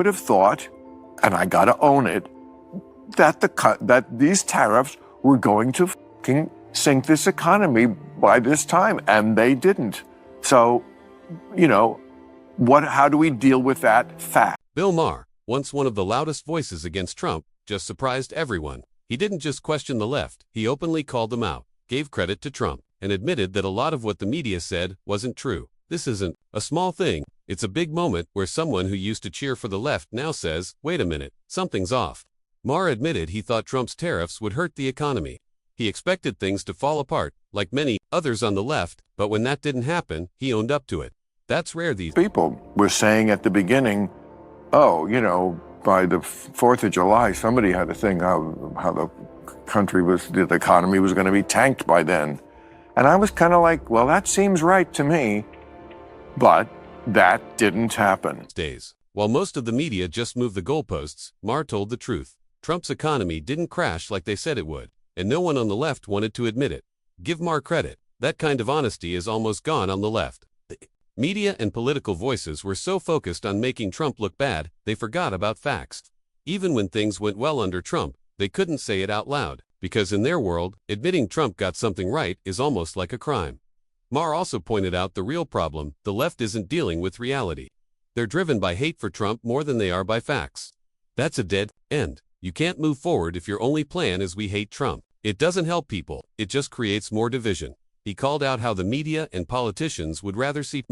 would have thought, and I got to own it, that that these tariffs were going to fucking sink this economy by this time, and they didn't. So, you know, how do we deal with that fact? Bill Maher, once one of the loudest voices against Trump, just surprised everyone. He didn't just question the left, he openly called them out, gave credit to Trump, and admitted that a lot of what the media said wasn't true. This isn't a small thing, it's a big moment where someone who used to cheer for the left now says, wait a minute, something's off. Maher admitted he thought Trump's tariffs would hurt the economy. He expected things to fall apart, like many others on the left, but when that didn't happen, he owned up to it. That's rare these days. People were saying at the beginning, oh, you know, by the 4th of July, somebody had a thing how the country was, the economy was going to be tanked by then. And I was kind of like, well, that seems right to me. But that didn't happen. Days. While most of the media just moved the goalposts, Maher told the truth. Trump's economy didn't crash like they said it would, and no one on the left wanted to admit it. Give Maher credit. That kind of honesty is almost gone on the left. Media and political voices were so focused on making Trump look bad, they forgot about facts. Even when things went well under Trump, they couldn't say it out loud, because in their world, admitting Trump got something right is almost like a crime. Maher also pointed out the real problem: the left isn't dealing with reality. They're driven by hate for Trump more than they are by facts. That's a dead end. You can't move forward if your only plan is we hate Trump. It doesn't help people, it just creates more division. He called out how the media and politicians would rather see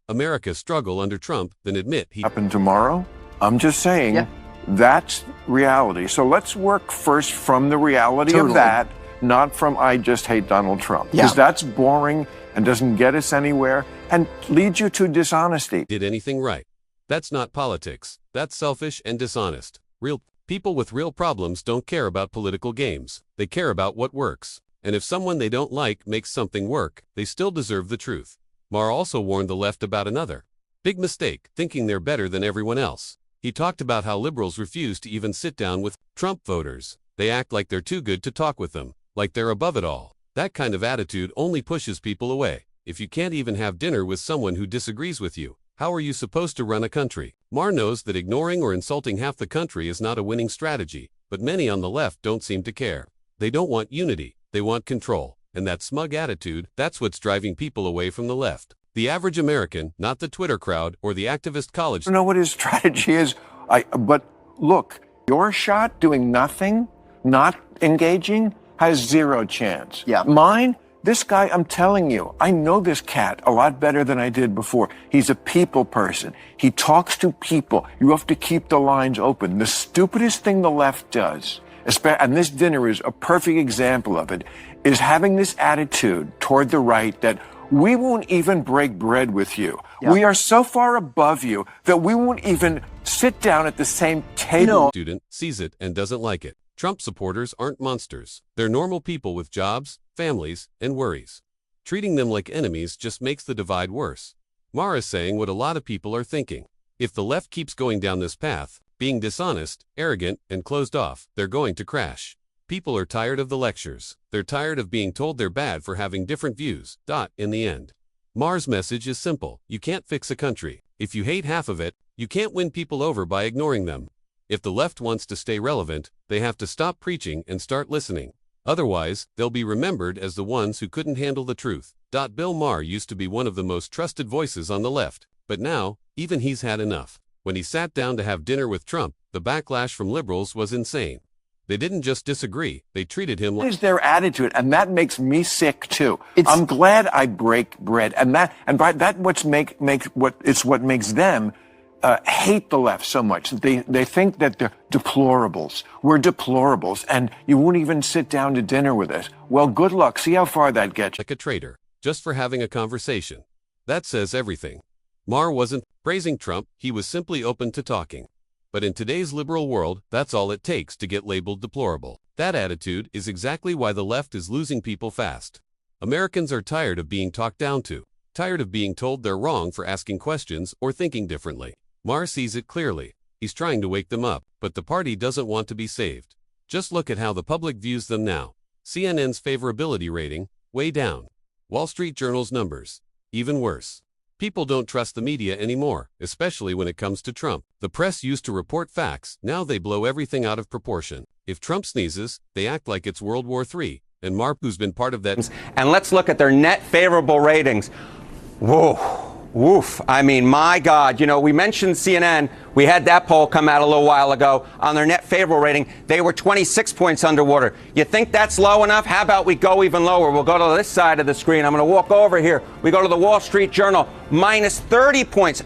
America struggle under Trump than admit he happened tomorrow. I'm just saying, that's reality. So let's work first from the reality of that, not from I just hate Donald Trump. Because that's boring and doesn't get us anywhere and leads you to dishonesty. Did anything right. That's not politics. That's selfish and dishonest. Real people with real problems don't care about political games. They care about what works. And if someone they don't like makes something work, they still deserve the truth. Maher also warned the left about another big mistake, thinking they're better than everyone else. He talked about how liberals refuse to even sit down with Trump voters. They act like they're too good to talk with them, like they're above it all. That kind of attitude only pushes people away. If you can't even have dinner with someone who disagrees with you, how are you supposed to run a country? Maher knows that ignoring or insulting half the country is not a winning strategy, but many on the left don't seem to care. They don't want unity, they want control. And that smug attitude, that's what's driving people away from the left. The average American, not the Twitter crowd or the activist college. I don't know what his strategy is, but look, your shot doing nothing, not engaging, has zero chance. Mine, this guy, I'm telling you, I know this cat a lot better than I did before. He's a people person. He talks to people. You have to keep the lines open. The stupidest thing the left does, and this dinner is a perfect example of it, is having this attitude toward the right that we won't even break bread with you. We are so far above you that we won't even sit down at the same table. Student sees it and doesn't like it. Trump supporters aren't monsters. They're normal people with jobs, families, and worries. Treating them like enemies just makes the divide worse. Maher is saying what a lot of people are thinking. If the left keeps going down this path, being dishonest, arrogant, and closed off, they're going to crash. People are tired of the lectures. They're tired of being told they're bad for having different views. In the end, Maher's message is simple. You can't fix a country. If you hate half of it, you can't win people over by ignoring them. If the left wants to stay relevant, they have to stop preaching and start listening. Otherwise, they'll be remembered as the ones who couldn't handle the truth. Bill Maher used to be one of the most trusted voices on the left, but now, even he's had enough. When he sat down to have dinner with Trump, the backlash from liberals was insane. They didn't just disagree, they treated him like— What is their attitude? And that makes me sick too. I'm glad I break bread, and that what makes them hate the left so much. They think that they're deplorables. We're deplorables, and you won't even sit down to dinner with us. Well, good luck. See how far that gets you. Like a traitor, just for having a conversation. That says everything. Maher wasn't praising Trump, he was simply open to talking. But in today's liberal world, that's all it takes to get labeled deplorable. That attitude is exactly why the left is losing people fast. Americans are tired of being talked down to, tired of being told they're wrong for asking questions or thinking differently. Maher sees it clearly. He's trying to wake them up, but the party doesn't want to be saved. Just look at how the public views them now. CNN's favorability rating, way down. Wall Street Journal's numbers, even worse. People don't trust the media anymore, especially when it comes to Trump. The press used to report facts, now they blow everything out of proportion. If Trump sneezes, they act like it's World War III, and Maher, who's been part of that. And let's look at their net favorable ratings. Whoa. Woof. I mean, my God, you know, we mentioned CNN. We had that poll come out a little while ago on their net favorable rating. They were 26 points underwater. You think that's low enough? How about we go even lower? We'll go to this side of the screen. I'm going to walk over here. We go to the Wall Street Journal, minus 30 points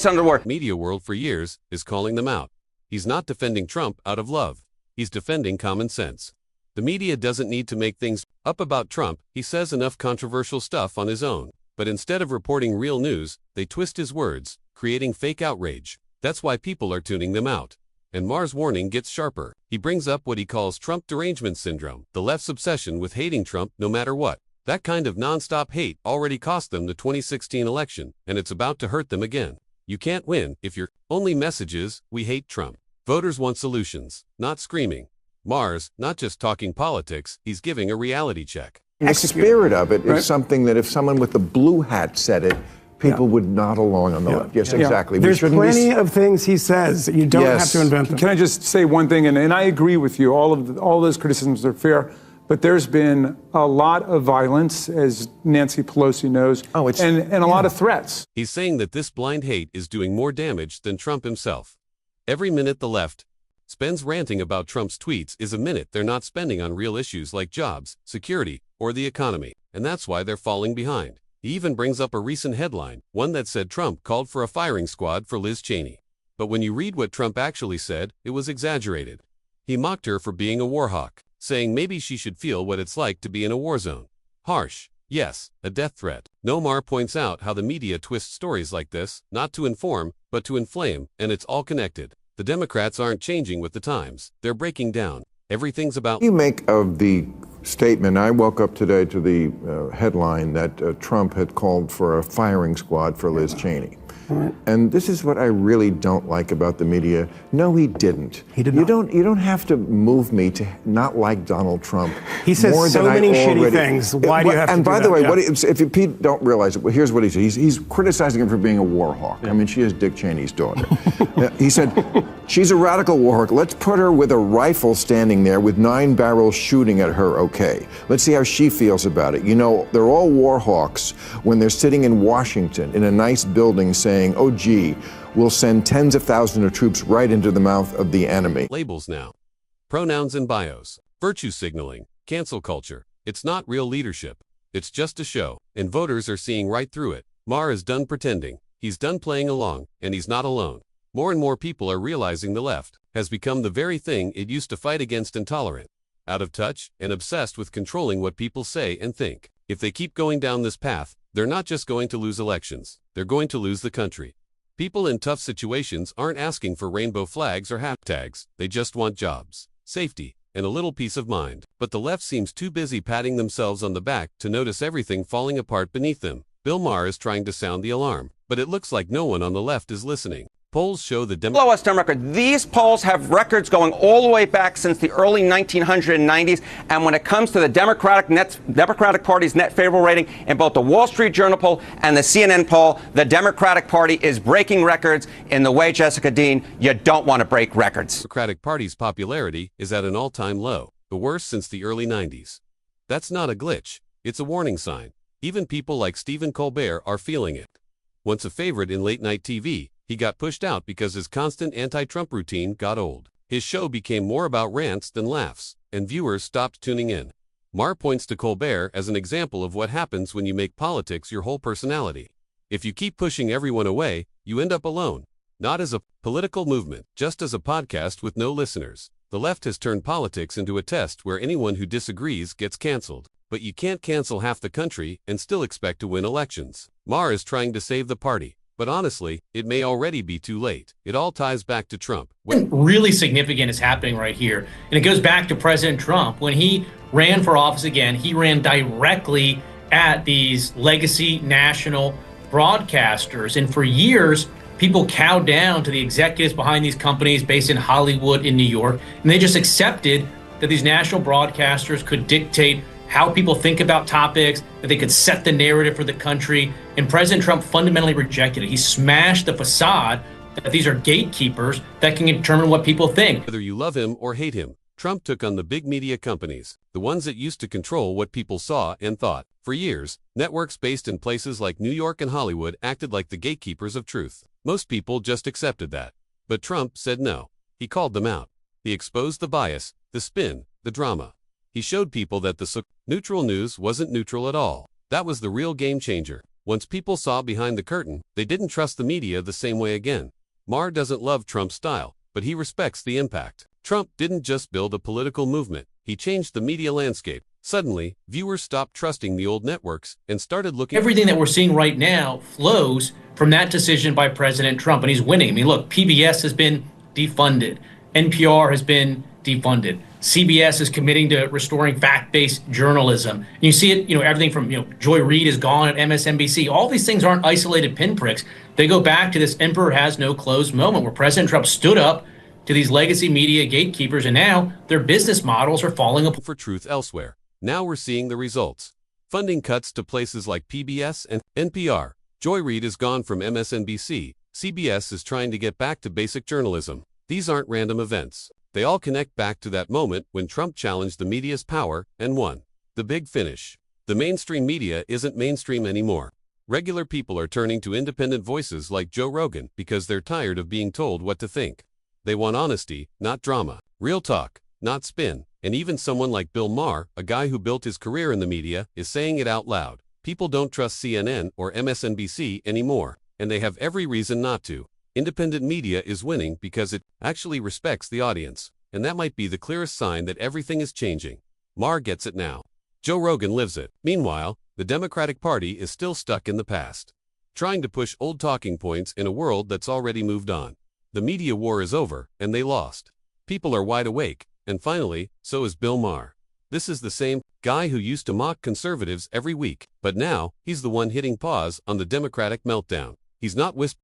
underwater. Media world for years is calling them out. He's not defending Trump out of love. He's defending common sense. The media doesn't need to make things up about Trump. He says enough controversial stuff on his own. But instead of reporting real news, they twist his words, creating fake outrage. That's why people are tuning them out. And Maher's warning gets sharper. He brings up what he calls Trump derangement syndrome, the left's obsession with hating Trump no matter what. That kind of nonstop hate already cost them the 2016 election, and it's about to hurt them again. You can't win if your only message is, we hate Trump. Voters want solutions, not screaming. Maher's not just talking politics, he's giving a reality check. The spirit of it is something that if someone with the blue hat said it, people would nod along on the left. Yes, exactly. There's plenty of things he says. You don't have to invent them. Can I just say one thing? And I agree with you. All those criticisms are fair. But there's been a lot of violence, as Nancy Pelosi knows, and a lot of threats. He's saying that this blind hate is doing more damage than Trump himself. Every minute the left spends ranting about Trump's tweets is a minute they're not spending on real issues like jobs, security, or the economy, and that's why they're falling behind. He even brings up a recent headline, one that said Trump called for a firing squad for Liz Cheney. But when you read what Trump actually said, it was exaggerated. He mocked her for being a war hawk, saying maybe she should feel what it's like to be in a war zone. Harsh, yes, a death threat. Maher points out how the media twists stories like this, not to inform, but to inflame, and it's all connected. The Democrats aren't changing with the times. They're breaking down. Everything's about... You make of the statement, I woke up today to the headline that Trump had called for a firing squad for Liz Cheney. And this is what I really don't like about the media. No, he didn't. He did not. You don't have to move me to not like Donald Trump. He says more so than many I already, shitty things. Why do you have to do that? And by the way, if you don't realize it, well, here's what he said. He's criticizing him for being a war hawk. I mean, she is Dick Cheney's daughter. He said, she's a radical war hawk. Let's put her with a rifle standing there with 9 barrels shooting at her, okay. Let's see how she feels about it. You know, they're all war hawks when they're sitting in Washington in a nice building saying, oh, gee, we'll send tens of thousands of troops right into the mouth of the enemy. Labels now. Pronouns and bios. Virtue signaling. Cancel culture. It's not real leadership. It's just a show, and voters are seeing right through it. Maher is done pretending. He's done playing along, and he's not alone. More and more people are realizing the left has become the very thing it used to fight against: intolerant, out of touch, and obsessed with controlling what people say and think. If they keep going down this path, they're not just going to lose elections, they're going to lose the country. People in tough situations aren't asking for rainbow flags or hashtags, they just want jobs, safety, and a little peace of mind. But the left seems too busy patting themselves on the back to notice everything falling apart beneath them. Maher is trying to sound the alarm, but it looks like no one on the left is listening. Polls show the lowest on record. These polls have records going all the way back since the early 1990s. And when it comes to the Democratic Party's net favorable rating in both the Wall Street Journal poll and the CNN poll, the Democratic Party is breaking records in the way, Jessica Dean, you don't want to break records. The Democratic Party's popularity is at an all-time low, the worst since the early 90s. That's not a glitch. It's a warning sign. Even people like Stephen Colbert are feeling it. Once a favorite in late-night TV, he got pushed out because his constant anti-Trump routine got old. His show became more about rants than laughs, and viewers stopped tuning in. Maher points to Colbert as an example of what happens when you make politics your whole personality. If you keep pushing everyone away, you end up alone, not as a political movement, just as a podcast with no listeners. The left has turned politics into a test where anyone who disagrees gets canceled. But you can't cancel half the country and still expect to win elections. Maher is trying to save the party. But honestly, it may already be too late. It all ties back to Trump. Really significant is happening right here. And it goes back to President Trump. When he ran for office again, he ran directly at these legacy national broadcasters. And for years, people cowed down to the executives behind these companies based in Hollywood, in New York. And they just accepted that these national broadcasters could dictate how people think about topics, that they could set the narrative for the country. And President Trump fundamentally rejected it. He smashed the facade that these are gatekeepers that can determine what people think. Whether you love him or hate him, Trump took on the big media companies, the ones that used to control what people saw and thought. For years, networks based in places like New York and Hollywood acted like the gatekeepers of truth. Most people just accepted that. But Trump said no. He called them out. He exposed the bias, the spin, the drama. He showed people that the neutral news wasn't neutral at all. That was the real game changer. Once people saw behind the curtain, they didn't trust the media the same way again. Maher doesn't love Trump's style, but he respects the impact. Trump didn't just build a political movement, he changed the media landscape. Suddenly, viewers stopped trusting the old networks and started looking. Everything that we're seeing right now flows from that decision by President Trump, and he's winning. I mean, look, PBS has been defunded. NPR has been defunded. CBS is committing to restoring fact-based journalism. And you see it, everything from, Joy Reid is gone at MSNBC. All these things aren't isolated pinpricks. They go back to this emperor has no clothes moment where President Trump stood up to these legacy media gatekeepers, and now their business models are falling apart. For truth elsewhere. Now we're seeing the results. Funding cuts to places like PBS and NPR. Joy Reid is gone from MSNBC. CBS is trying to get back to basic journalism. These aren't random events. They all connect back to that moment when Trump challenged the media's power and won. The big finish. The mainstream media isn't mainstream anymore. Regular people are turning to independent voices like Joe Rogan because they're tired of being told what to think. They want honesty, not drama. Real talk, not spin. And even someone like Bill Maher, a guy who built his career in the media, is saying it out loud. People don't trust CNN or MSNBC anymore, and they have every reason not to. Independent media is winning because it actually respects the audience, and that might be the clearest sign that everything is changing. Maher gets it now. Joe Rogan lives it. Meanwhile, the Democratic Party is still stuck in the past, trying to push old talking points in a world that's already moved on. The media war is over, and they lost. People are wide awake, and finally, so is Bill Maher. This is the same guy who used to mock conservatives every week, but now, he's the one hitting pause on the Democratic meltdown. He's not whispering.